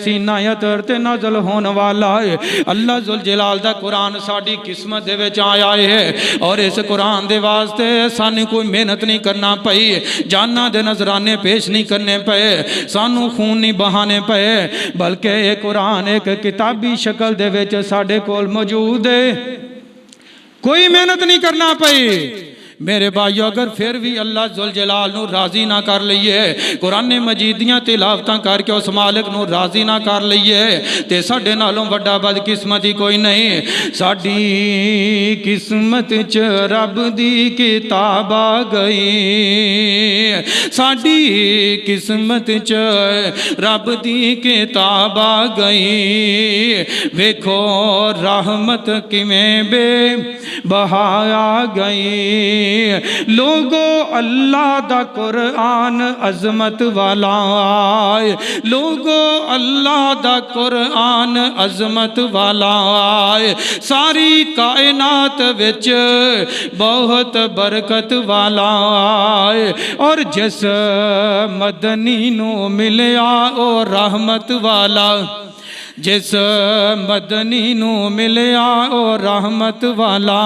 سینہ عطر تے نازل ہون والا ہے۔ اللہ ذوالجلال دا قرآن ساڑی قسمت دے وچ آیا ہے، اور اس قرآن دے واسطے سانو کوئی محنت نہیں کرنا پئی، جانا دے نظرانے پیش نہیں کرنے پئے، سانو خون نہیں بہانے پئے، بلکہ یہ قرآن ایک کتابی شکل دے وچ ساڑے کول موجود ہے، کوئی محنت نہیں کرنا پئی۔ میرے بھائیو اگر پھر بھی اللہ ذوالجلال نو راضی نہ کر لئیے، قرآن مجیدیاں تلاوتاں کر کے اس مالک نو راضی نہ کر لئیے، تے ساڑے نالوں بڑا بد قسمتی کوئی نہیں۔ ساڑی قسمت چ رب دی کتاب آ گئی، ساڑی قسمت چ رب دی کتاب آ گئی، ویکھو رحمت کیویں بے بہا آ گئی۔ لوگو اللہ دا قرآن عظمت والا آئے، لوگو اللہ دا قرآن عظمت والا آئے، ساری کائنات وچ بہت برکت والا آئے، اور جس مدنی نو ملیا او رحمت والا، جس مدنی نو ملیا او رحمت والا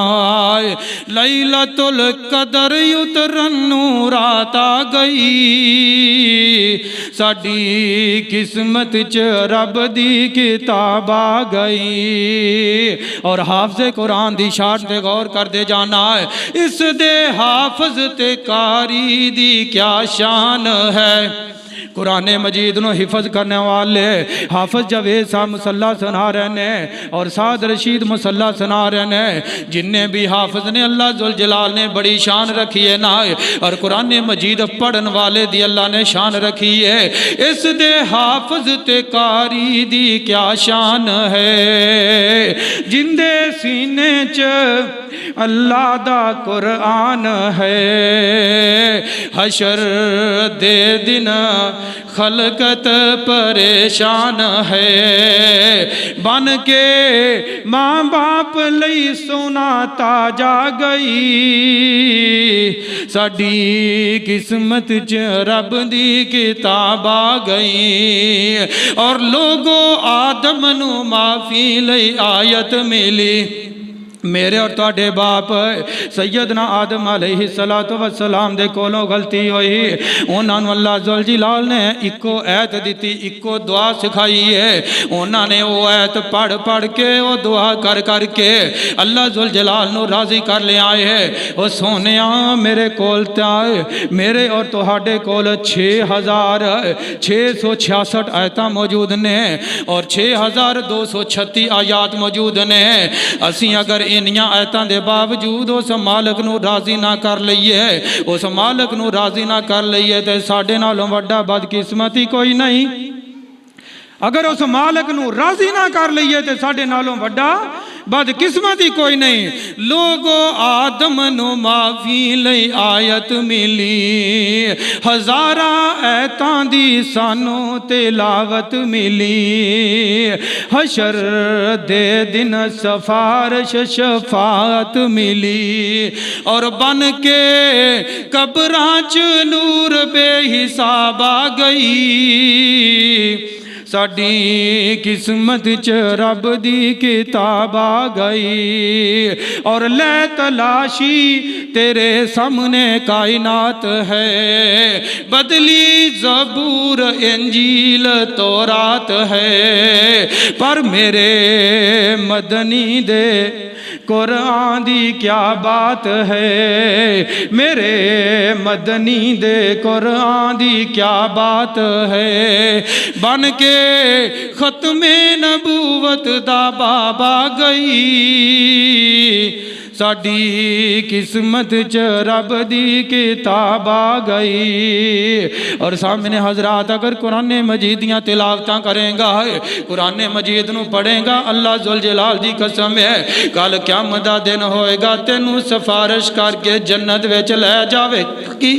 آئے، لیلۃ القدر اترن نو رات آ گئی، ساڑی قسمت چ رب دی کتاب آ گئی۔ اور حافظ قرآن دی شاعر تے غور کر دے جانا ہے، اس دے حافظ تے قاری دی کیا شان ہے۔ قرآن مجید نو حفظ کرنے والے حافظ جاوید صاحب مصلح سنا رہے ہیں، اور سعد رشید مصلح سنا رہے ہیں، جنہیں بھی حافظ نے اللہ ذوالجلال نے بڑی شان رکھی ہے نا، اور قرآن مجید پڑھن والے دی اللہ نے شان رکھی ہے۔ اس دے حافظ تے قاری دی کیا شان ہے، جن دے سینے چ اللہ دا قرآن ہے، حشر دے دن خلقت پریشان ہے، بن کے ماں باپ لئی سونا تاج آ گئی، ساڑی قسمت چ رب دی کتاب آ گئی، اور لوگو آدم نو معافی لئی آیت ملی۔ میرے اور تواڈے باپ سیدنا آدم علیہ السلام دے کولوں غلطی ہوئی، انہاں نو اللہ ذوالجلال نے اکو ایت دیتی، اکو دعا سکھائی ہے، انہاں نے وہ ایت پڑھ پڑھ کے وہ دعا کر کر کے اللہ ذوالجلال نو راضی کر لے آئے ہیں۔ وہ سونیاں میرے کول تے میرے اور تہاڈے کول 6666 آیتاں موجود نے، اور 6236 آیات موجود نے۔ اسی اگر انیاں آیتاں دے باوجود اس مالک نو راضی نہ کر لئیے، اس مالک نو راضی نہ کر لئیے تے ساڑے نالوں وڈا بدقسمتی کوئی نہیں۔ اگر اس مالک نو راضی نہ کر لئیے تے ساڑے نالوں وڈا بدقسمتی کوئی نہیں۔ لوگو آدم نو معافی لئی آیت ملی، ہزاراں ایتاں دی سانو تلاوت ملی، حشر دے دن سفارش شفاعت ملی، اور بن کے قبراں چ نور بے حساب آ گئی، ساڑی قسمت چ رب دی کتاب آ گئی، اور لے تلاشی تیرے سامنے کائنات ہے، بدلی زبور انجیل تورات ہے، پر میرے مدنی دے قرآن دی کیا بات ہے، میرے مدنی دے قرآن دی کیا بات ہے، بن کے ختم نبوت دا باب آ گئی، ساڈی قسمت چ رب دی کتاب آ گئی۔ اور سامنے حضرات اگر قرآن مجید دیاں تلاوتاں کریں گا، قرآن مجید نو پڑھیں گا، اللہ ذوالجلال دی قسم ہے کل قیامت دا دن ہوئے گا تینوں سفارش کر کے جنت وچ لے جاوے گی،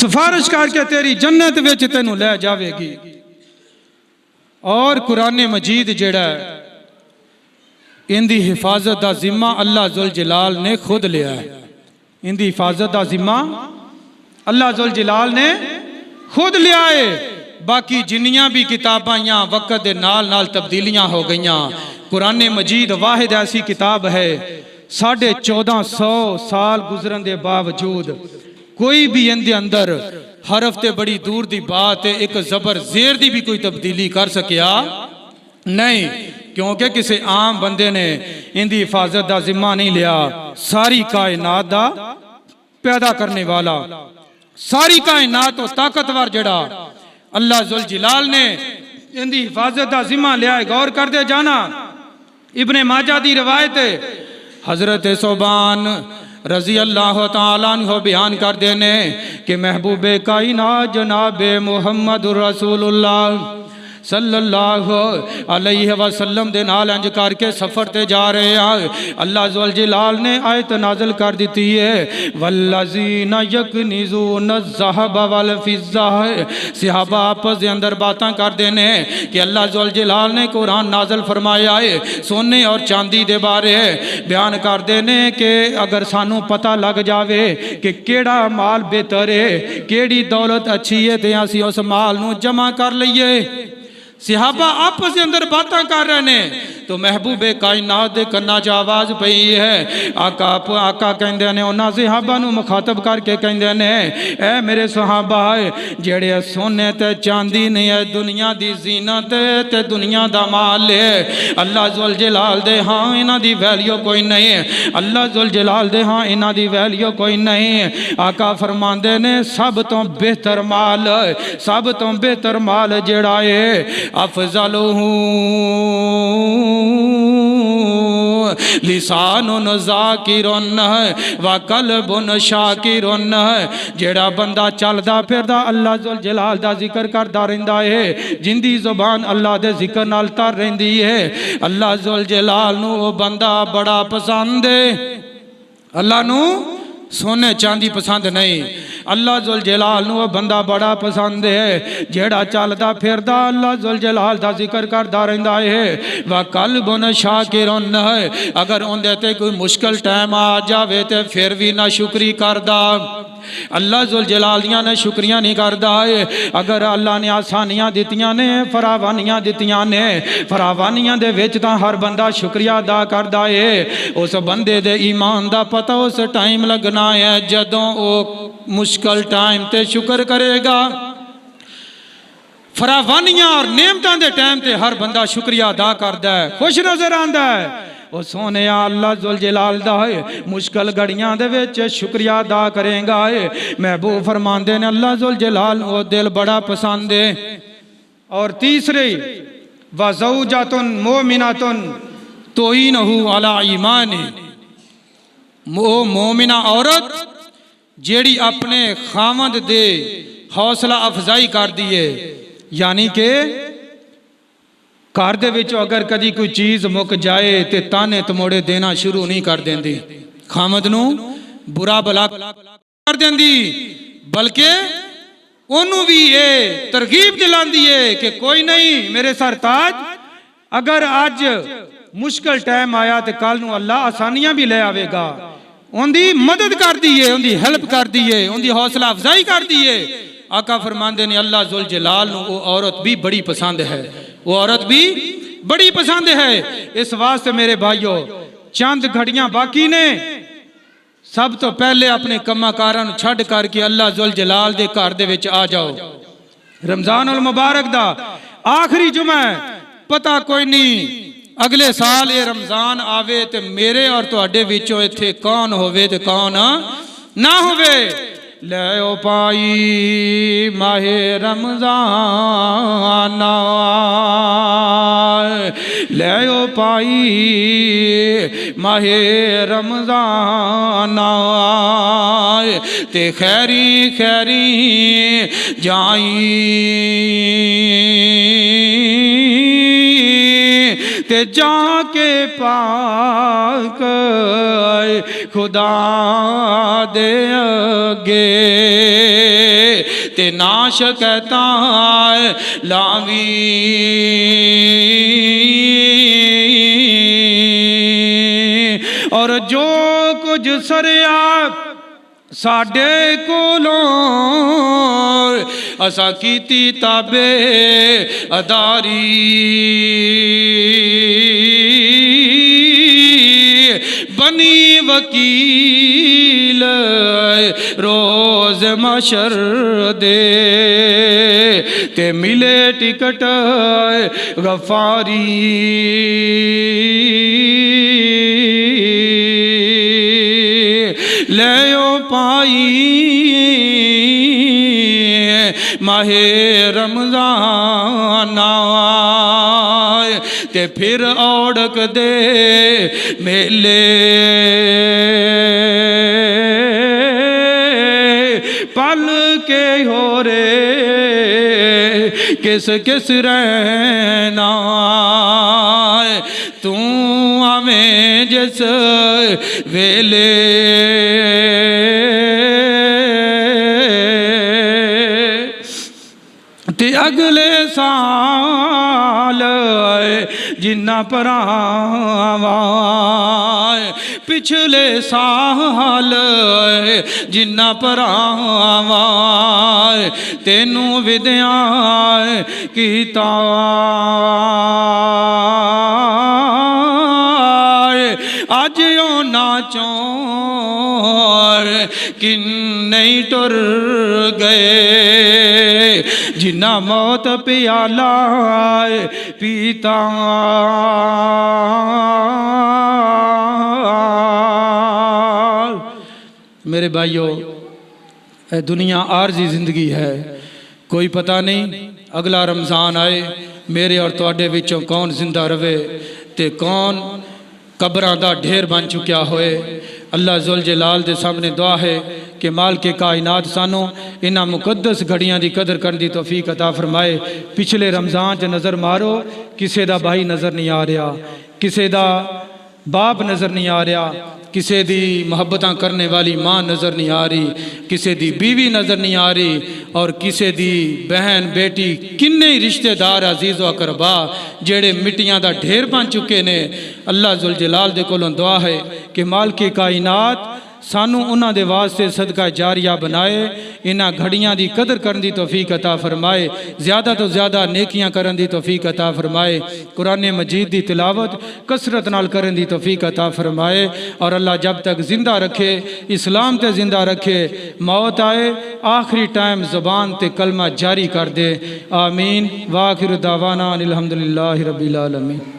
سفارش کر کے تیری جنت وچ تینوں لے جاوے گی۔ اور قرآن مجید جڑا ہے ان دی حفاظت دا ذمہ اللہ ذوالجلال نے خود لیا ہے، ان دی حفاظت دا ذمہ اللہ ذوالجلال نے خود لیا ہے۔ باقی جنیاں بھی کتاباں وقت دے نال نال تبدیلیاں ہو گئیاں، قرآن مجید واحد ایسی کتاب ہے 1450 سال گزرن دے باوجود کوئی بھی ان دے اندر حرف تے بڑی دور دی بات ہے، ایک زبر زیر دی بھی کوئی تبدیلی کر سکیا نہیں، کیونکہ کسی عام بندے نے ان دی حفاظت دا ذمہ نہیں لیا۔ ساری کائنات دا پیدا کرنے والا، ساری کائنات و طاقتور جڑا اللہ ذوالجلال نے ان دی حفاظت دا ذمہ لیا ہے۔ غور کر دے جانا، ابن ماجہ دی روایت ہے، حضرت ثوبان رضی اللہ تعالیٰ عنہ بیان کر دینے کہ محبوب کائنات جناب محمد رسول اللہ صلی اللہ علیہ وسلم دے نال انج کر کے سفر تے جا رہے ہیں، اللہ ذوالجلال نے آیت نازل کر دیتی ہے والذین یکنزون الذھب والفضہ۔ صحابہ آپس دے اندر باتاں کر دینے کہ اللہ ذوالجلال نے قرآن نازل فرمایا ہے سونے اور چاندی دے بارے بیان کر دینے کہ اگر سانو پتہ لگ جاوے کہ کیڑا مال بہتر ہے، کیڑی دولت اچھی ہے تے اسی اس مال نو جمع کر لئیے۔ صحابہ آپس کے اندر باتاں کر رہے ہیں تو محبوب کائنات دے کنا چ آواز پئی ہے، آقا کہندے نے انہاں صحابہ نو مخاطب کر کے کہندے نے اے میرے صحابہ جڑے سونے تے چاندی نہیں ہے، دنیا دی زینت تے دنیا دا مال ہے، اللہ ذوالجلال دے ہاں انہاں دی ویلیو کوئی نہیں ہے، اللہ ذوالجلال دے ہاں انہاں دی ویلیو کوئی نہیں ہے۔ آقا فرماندے نے سب تو بہتر مال، سب تو بہتر مال جڑا ہے افضلہ لسان ذاکر وقلب شاکر، جیڑا بندہ چلدا پھردا اللہ ذوالجلال دا ذکر کردا رہندا ہے، جن دی زبان اللہ دے ذکر نال تر رہندی ہے، اللہ ذوالجلال نو وہ بندہ بڑا پسند ہے۔ اللہ نو سونے چاندی پسند نہیں، اللہ ذوالجلال نو بندہ بڑا پسند ہے جیڑا چلدا پھردا اللہ ذوالجلال دا ذکر کردا رہندا ہے۔ وقلب شاکر، اگر اندے تے کوئی مشکل ٹائم آ جاوے تے پھر بھی نہ شکری کردا، اللہ ذوالجلال دیاں نے شکریاں نہیں کردا ہے۔ اگر اللہ نے آسانیاں دتیاں نے، فراوانیاں دتیاں نے، فراوانیاں دے وچ تاں ہر بندہ شکریہ ادا کردا ہے۔ اس بندے دے ایمان دا پتہ اس ٹائم لگنا ہے جدوں او مشکل ٹائم تے شکر کرے گا۔ فراوانیاں اور نعمتاں دے ٹائم تے ہر بندہ شکریہ ادا کردا ہے، خوش نظر آندا ہے۔ وہ سونے اللہ ذوالجلال دا ہے مشکل گھڑیاں دے وچ شکریہ ادا کریں گا ہے۔ محبوب فرماندے نے اللہ ذوالجلال وہ دل بڑا پسند ہے۔ اور تیسرے وَزَوْجَةٌ مُؤْمِنَةٌ تُعِينُهُ عَلَىٰ ایمانِهِ، وہ مومنہ عورت جیڑی اپنے خامد دے حوصلہ افزائی کر دیئے، یعنی کہ گھر دے وچ اگر کدی کوئی چیز مک جائے تے تانے تموڑے دینا شروع نہیں کر دیندی، خامد نو برا بلا کر دیندی، بلکہ انہوں بھی یہ ترغیب دلاندی ہے کہ کوئی نہیں میرے سرتاج، اگر آج مشکل ٹائم آیا تے کل نو اللہ آسانیاں بھی لے آوے گا، ان دی مدد کر دیئے، ان دی ہیلپ کر دیئے، ان دی حوصلہ افزائی کر دیئے۔ آقا فرماندے نے اللہ ذوالجلال نو وہ عورت بھی بڑی پسند ہے، وہ عورت بھی بڑی پسند ہے۔ اس واسطے میرے بھائیو چند گھڑیاں باقی نے، سب تو پہلے اپنے کما کارن چھڑ کر کے اللہ ذوالجلال دے گھر دے وچ آ جاؤ۔ رمضان المبارک دا آخری جمعہ ہے، پتہ کوئی نہیں اگلے سال یہ رمضان آوے تے میرے اور تواڈے وچوں ایتھے کون ہووے تے کون نہ ہووے۔ لے او پائی ماہ رمضان لے او پائی ماہ رمضان آئے تے خیری خیری جائیں تے جا کے پاک خدا دے اگے تے ناش کہتا ہے لاوی اور جو کچھ سریا ساڈے کولوں اسا کیتی تابے اداری بنی وکیل روز محشر دے تے ملے ٹکٹ غفاری لے او پائی ماہ رمضان آئے تے پھر اوڑک دے میلے پل کے ہو رے کس کس رہنا تو آویں جس ویلے تے اگلے سال جنہ پراوائے پچھلے سال جنہ پراوائے تینوں ودیاں کیتا آج یوں ناچوں کن نہیں ٹر گئے جنہ موت پیالہ پیتا میرے بھائیو اے دنیا عارضی زندگی ہے کوئی پتہ نہیں اگلا رمضان آئے میرے اور تواڈے وچوں کون زندہ رہے تے کون قبراں دا ڈھیر بن چکیا ہوئے اللہ ذوالجلال دے سامنے دعا ہے کہ مالک کائنات سانو انہاں مقدس گھڑیاں دی قدر کرن دی توفیق عطا فرمائے پچھلے رمضان چ نظر مارو کسے دا بھائی نظر نہیں آ رہا کسے دا باپ نظر نہیں آ رہا کسے دی محبتاں کرنے والی ماں نظر نہیں آ رہی کسے دی بیوی نظر نہیں آ رہی اور کسے دی بہن بیٹی کنے رشتہ دار عزیز و اقربا جڑے مٹیاں دا ڈھیر بن چکے نے اللہ ذوالجلال دے کولوں دعا ہے کہ مالک کائنات سانو انہاں دے واسطے صدقہ جاریہ بنائے انہاں گھڑیاں دی قدر کرن دی توفیق عطا فرمائے زیادہ تو زیادہ نیکیاں کرن دی توفیق عطا فرمائے قرآن مجید دی تلاوت کثرت نال کرن دی توفیق عطا فرمائے اور اللہ جب تک زندہ رکھے اسلام تے زندہ رکھے موت آئے آخری ٹائم زبان تے کلمہ جاری کر دے آمین وآخر دعوانا الحمدللہ رب العالمین